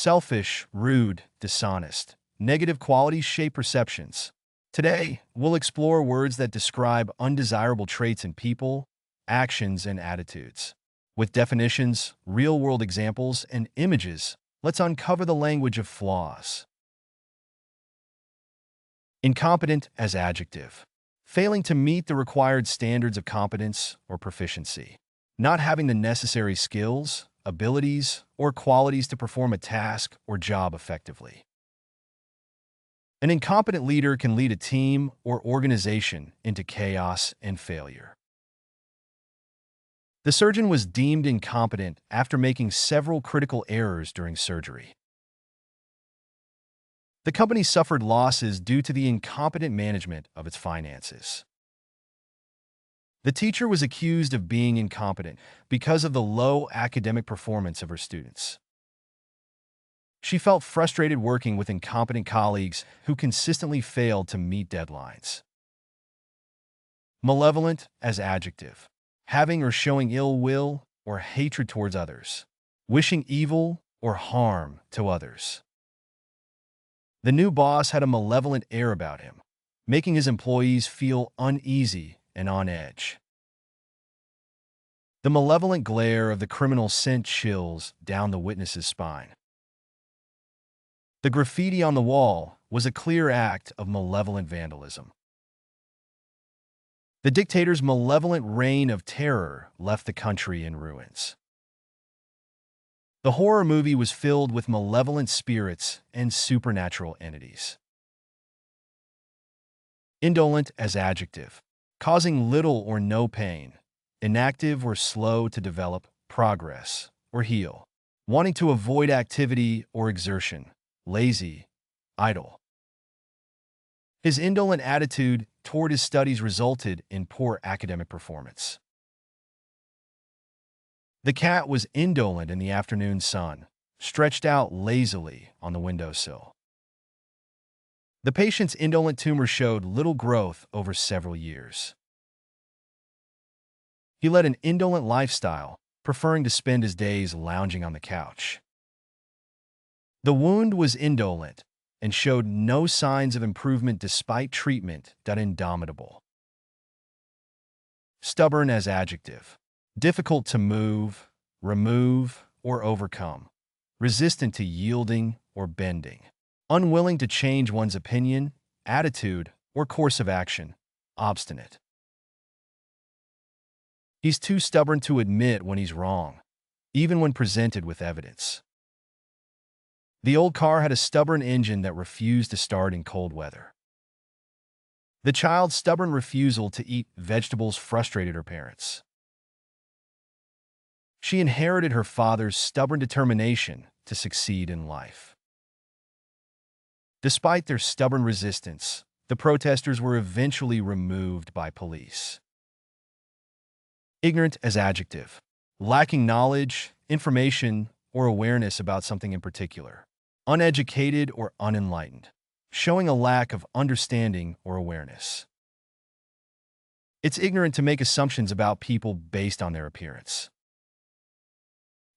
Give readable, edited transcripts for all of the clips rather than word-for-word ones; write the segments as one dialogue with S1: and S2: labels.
S1: Selfish, rude, dishonest. Negative qualities shape perceptions. Today, we'll explore words that describe undesirable traits in people, actions, and attitudes. With definitions, real-world examples, and images, let's uncover the language of flaws. Incompetent as adjective. Failing to meet the required standards of competence or proficiency. Not having the necessary skills, abilities, or qualities to perform a task or job effectively. An incompetent leader can lead a team or organization into chaos and failure. The surgeon was deemed incompetent after making several critical errors during surgery. The company suffered losses due to the incompetent management of its finances. The teacher was accused of being incompetent because of the low academic performance of her students. She felt frustrated working with incompetent colleagues who consistently failed to meet deadlines. Malevolent as adjective. Having or showing ill will or hatred towards others. Wishing evil or harm to others. The new boss had a malevolent air about him, making his employees feel uneasy and on edge. The malevolent glare of the criminal sent chills down the witness's spine. The graffiti on the wall was a clear act of malevolent vandalism. The dictator's malevolent reign of terror left the country in ruins. The horror movie was filled with malevolent spirits and supernatural entities. Indolent as adjective. Causing little or no pain. Inactive or slow to develop, progress, or heal. Wanting to avoid activity or exertion. Lazy, idle. His indolent attitude toward his studies resulted in poor academic performance. The cat was indolent in the afternoon sun, stretched out lazily on the windowsill. The patient's indolent tumor showed little growth over several years. He led an indolent lifestyle, preferring to spend his days lounging on the couch. The wound was indolent and showed no signs of improvement despite treatment. Indomitable. Stubborn as adjective. Difficult to move, remove, or overcome. Resistant to yielding or bending. Unwilling to change one's opinion, attitude, or course of action. Obstinate. He's too stubborn to admit when he's wrong, even when presented with evidence. The old car had a stubborn engine that refused to start in cold weather. The child's stubborn refusal to eat vegetables frustrated her parents. She inherited her father's stubborn determination to succeed in life. Despite their stubborn resistance, the protesters were eventually removed by police. Ignorant as adjective. Lacking knowledge, information, or awareness about something in particular. Uneducated or unenlightened. Showing a lack of understanding or awareness. It's ignorant to make assumptions about people based on their appearance.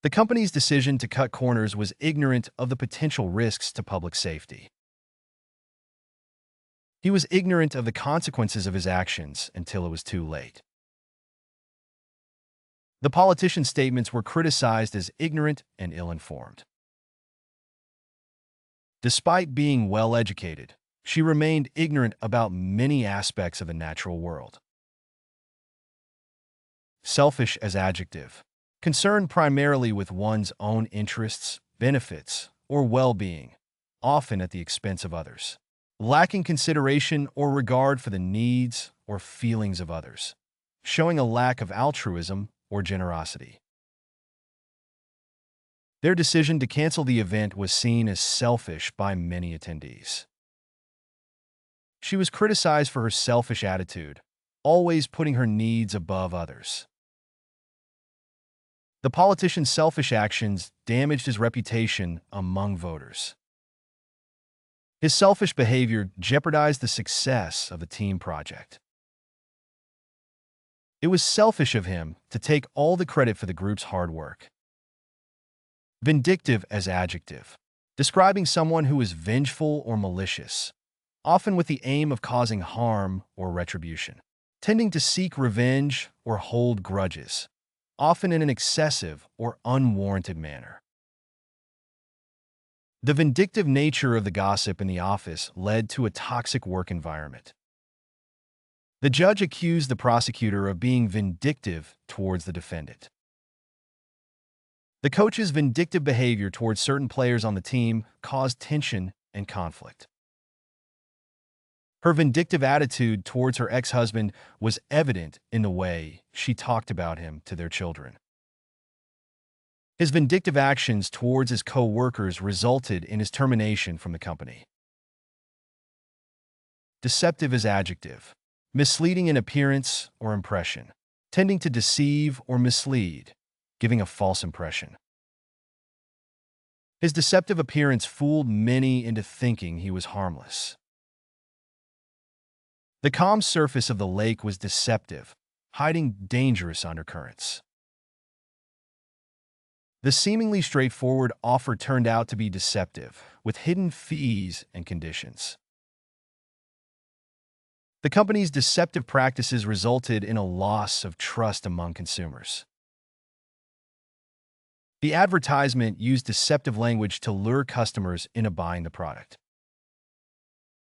S1: The company's decision to cut corners was ignorant of the potential risks to public safety. He was ignorant of the consequences of his actions until it was too late. The politician's statements were criticized as ignorant and ill-informed. Despite being well-educated, she remained ignorant about many aspects of the natural world. Selfish as adjective. Concerned primarily with one's own interests, benefits, or well-being, often at the expense of others. Lacking consideration or regard for the needs or feelings of others. Showing a lack of altruism or generosity. Their decision to cancel the event was seen as selfish by many attendees. She was criticized for her selfish attitude, always putting her needs above others. The politician's selfish actions damaged his reputation among voters. His selfish behavior jeopardized the success of the team project. It was selfish of him to take all the credit for the group's hard work. Vindictive as adjective. describing someone who is vengeful or malicious, often with the aim of causing harm or retribution, tending to seek revenge or hold grudges, often in an excessive or unwarranted manner. The vindictive nature of the gossip in the office led to a toxic work environment. The judge accused the prosecutor of being vindictive towards the defendant. The coach's vindictive behavior towards certain players on the team caused tension and conflict. Her vindictive attitude towards her ex-husband was evident in the way she talked about him to their children. His vindictive actions towards his co-workers resulted in his termination from the company. Deceptive is adjective, misleading in appearance or impression, tending to deceive or mislead, giving a false impression. His deceptive appearance fooled many into thinking he was harmless. The calm surface of the lake was deceptive, hiding dangerous undercurrents. The seemingly straightforward offer turned out to be deceptive, with hidden fees and conditions. The company's deceptive practices resulted in a loss of trust among consumers. The advertisement used deceptive language to lure customers into buying the product.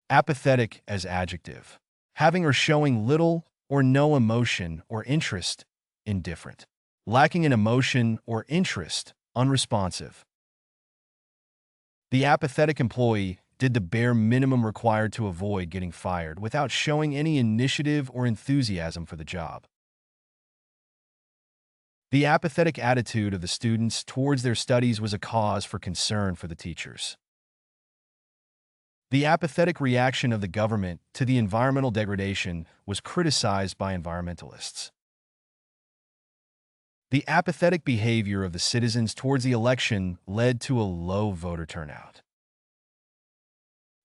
S1: Apathetic as adjective, having or showing little or no emotion or interest, indifferent. Lacking in emotion or interest, unresponsive. The apathetic employee did the bare minimum required to avoid getting fired without showing any initiative or enthusiasm for the job. The apathetic attitude of the students towards their studies was a cause for concern for the teachers. The apathetic reaction of the government to the environmental degradation was criticized by environmentalists. The apathetic behavior of the citizens towards the election led to a low voter turnout.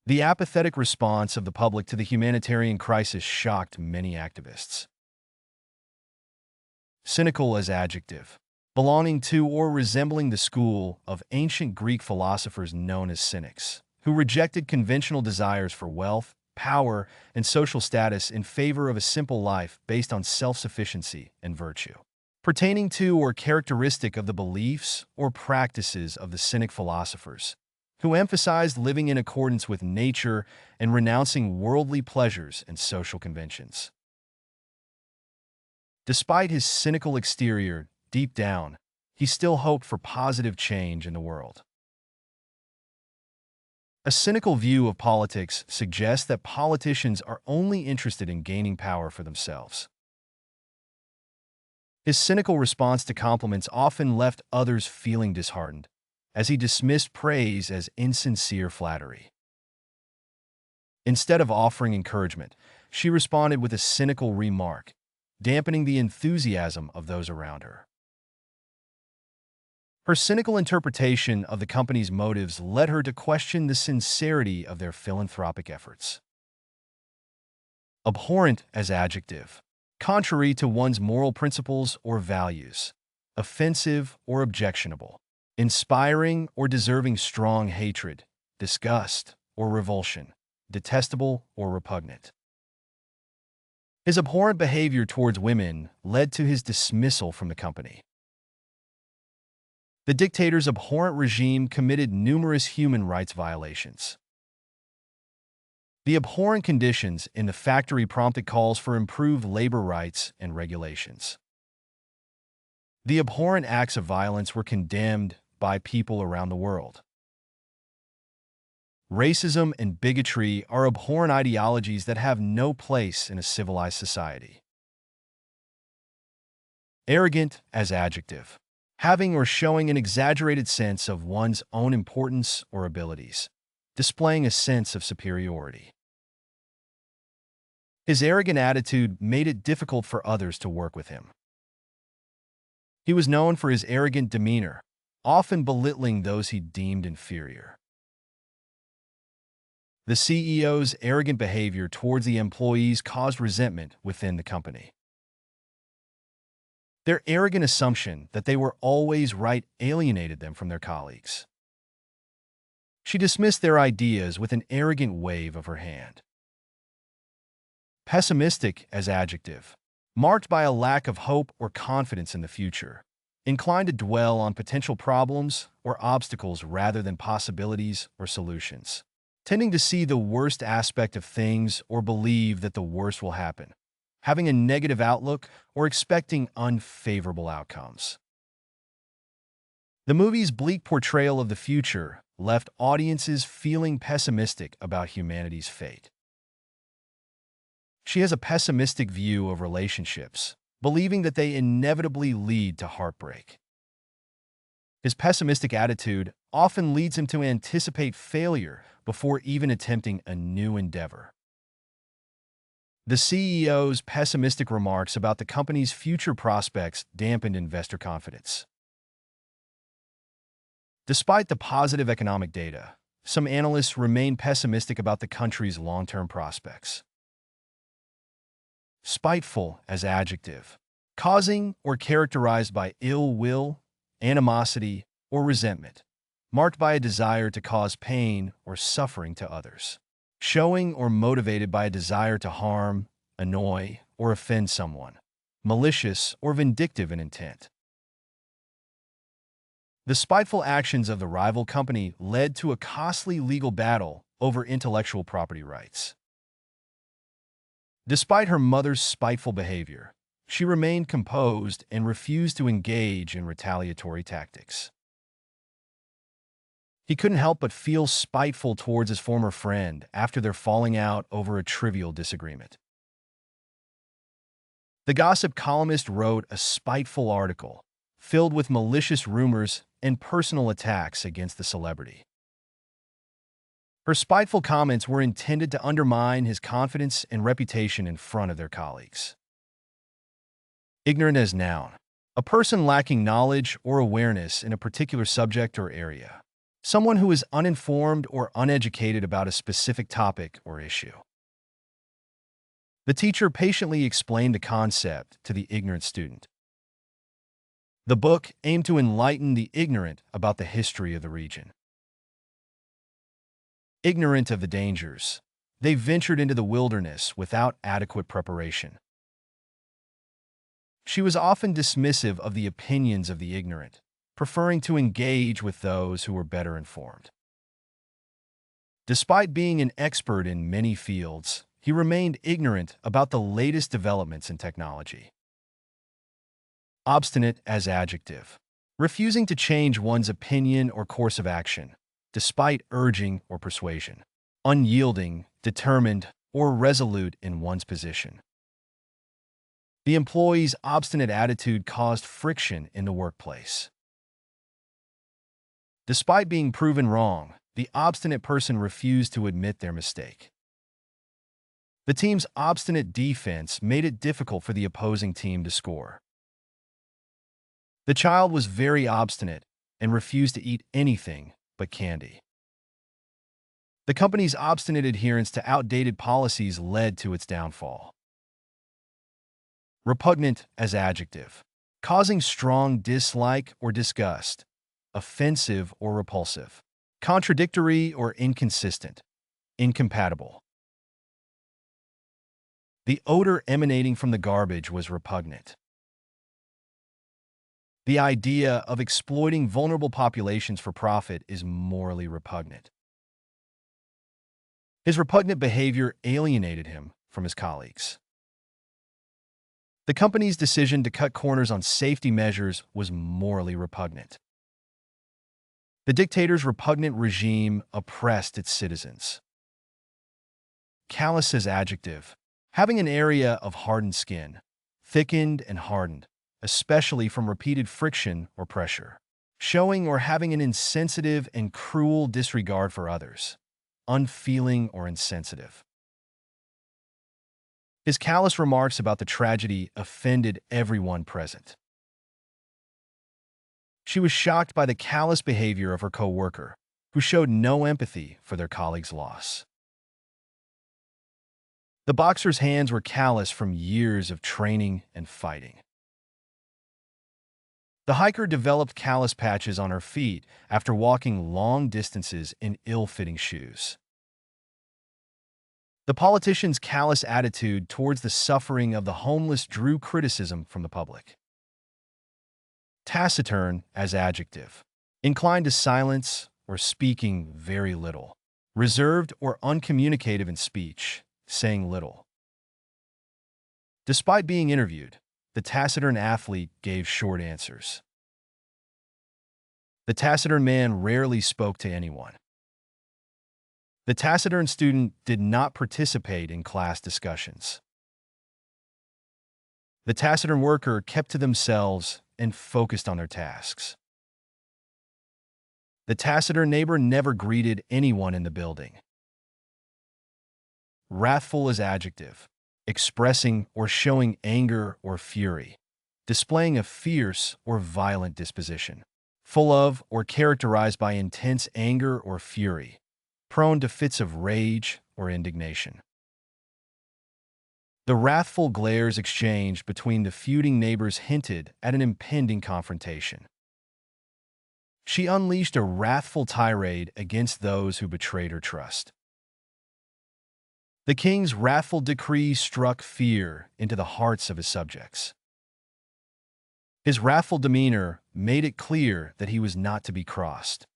S1: The apathetic response of the public to the humanitarian crisis shocked many activists. Cynical as adjective, belonging to or resembling the school of ancient Greek philosophers known as cynics, who rejected conventional desires for wealth, power, and social status in favor of a simple life based on self-sufficiency and virtue. Pertaining to or characteristic of the beliefs or practices of the Cynic philosophers, who emphasized living in accordance with nature and renouncing worldly pleasures and social conventions. Despite his cynical exterior, deep down, he still hoped for positive change in the world. A cynical view of politics suggests that politicians are only interested in gaining power for themselves. His cynical response to compliments often left others feeling disheartened, as he dismissed praise as insincere flattery. Instead of offering encouragement, she responded with a cynical remark, dampening the enthusiasm of those around her. Her cynical interpretation of the company's motives led her to question the sincerity of their philanthropic efforts. Abhorrent as adjective, contrary to one's moral principles or values, offensive or objectionable, inspiring or deserving strong hatred, disgust or revulsion, detestable or repugnant. His abhorrent behavior towards women led to his dismissal from the company. The dictator's abhorrent regime committed numerous human rights violations. The abhorrent conditions in the factory prompted calls for improved labor rights and regulations. The abhorrent acts of violence were condemned by people around the world. Racism and bigotry are abhorrent ideologies that have no place in a civilized society. Arrogant as adjective, having or showing an exaggerated sense of one's own importance or abilities, displaying a sense of superiority. His arrogant attitude made it difficult for others to work with him. He was known for his arrogant demeanor, often belittling those he deemed inferior. The CEO's arrogant behavior towards the employees caused resentment within the company. Their arrogant assumption that they were always right alienated them from their colleagues. She dismissed their ideas with an arrogant wave of her hand. Pessimistic as adjective, marked by a lack of hope or confidence in the future, inclined to dwell on potential problems or obstacles rather than possibilities or solutions, tending to see the worst aspect of things or believe that the worst will happen, having a negative outlook or expecting unfavorable outcomes. The movie's bleak portrayal of the future left audiences feeling pessimistic about humanity's fate. She has a pessimistic view of relationships, believing that they inevitably lead to heartbreak. His pessimistic attitude often leads him to anticipate failure before even attempting a new endeavor. The CEO's pessimistic remarks about the company's future prospects dampened investor confidence. Despite the positive economic data, some analysts remain pessimistic about the country's long-term prospects. Spiteful as adjective, causing or characterized by ill will, animosity, or resentment, marked by a desire to cause pain or suffering to others, showing or motivated by a desire to harm, annoy, or offend someone, malicious or vindictive in intent. The spiteful actions of the rival company led to a costly legal battle over intellectual property rights. Despite her mother's spiteful behavior, she remained composed and refused to engage in retaliatory tactics. He couldn't help but feel spiteful towards his former friend after their falling out over a trivial disagreement. The gossip columnist wrote a spiteful article filled with malicious rumors and personal attacks against the celebrity. Her spiteful comments were intended to undermine his confidence and reputation in front of their colleagues. Ignorant as noun, a person lacking knowledge or awareness in a particular subject or area. Someone who is uninformed or uneducated about a specific topic or issue. The teacher patiently explained the concept to the ignorant student. The book aimed to enlighten the ignorant about the history of the region. Ignorant of the dangers, they ventured into the wilderness without adequate preparation. She was often dismissive of the opinions of the ignorant, preferring to engage with those who were better informed. Despite being an expert in many fields, he remained ignorant about the latest developments in technology. Obstinate as adjective, refusing to change one's opinion or course of action, despite urging or persuasion. Unyielding, determined, or resolute in one's position. The employee's obstinate attitude caused friction in the workplace. Despite being proven wrong, the obstinate person refused to admit their mistake. The team's obstinate defense made it difficult for the opposing team to score. The child was very obstinate and refused to eat anything but candy. The company's obstinate adherence to outdated policies led to its downfall. Repugnant as adjective, causing strong dislike or disgust, offensive or repulsive, contradictory or inconsistent, incompatible. The odor emanating from the garbage was repugnant. The idea of exploiting vulnerable populations for profit is morally repugnant. His repugnant behavior alienated him from his colleagues. The company's decision to cut corners on safety measures was morally repugnant. The dictator's repugnant regime oppressed its citizens. Callous as adjective, having an area of hardened skin, thickened and hardened, especially from repeated friction or pressure, showing or having an insensitive and cruel disregard for others, unfeeling or insensitive. His callous remarks about the tragedy offended everyone present. She was shocked by the callous behavior of her co-worker, who showed no empathy for their colleague's loss. The boxer's hands were callous from years of training and fighting. The hiker developed callus patches on her feet after walking long distances in ill-fitting shoes. The politician's callous attitude towards the suffering of the homeless drew criticism from the public. Taciturn as adjective. Inclined to silence or speaking very little. Reserved or uncommunicative in speech, saying little. Despite being interviewed, the taciturn athlete gave short answers. The taciturn man rarely spoke to anyone. The taciturn student did not participate in class discussions. The taciturn worker kept to themselves and focused on their tasks. The taciturn neighbor never greeted anyone in the building. Wrathful is adjective, expressing or showing anger or fury, displaying a fierce or violent disposition, full of or characterized by intense anger or fury, prone to fits of rage or indignation. The wrathful glares exchanged between the feuding neighbors hinted at an impending confrontation. She unleashed a wrathful tirade against those who betrayed her trust. The king's wrathful decree struck fear into the hearts of his subjects. His wrathful demeanor made it clear that he was not to be crossed.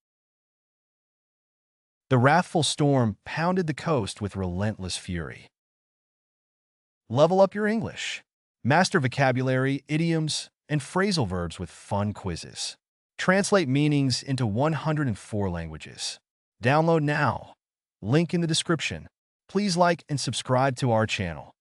S1: The wrathful storm pounded the coast with relentless fury. Level up your English. Master vocabulary, idioms, and phrasal verbs with fun quizzes. Translate meanings into 104 languages. Download now. Link in the description. Please like and subscribe to our channel.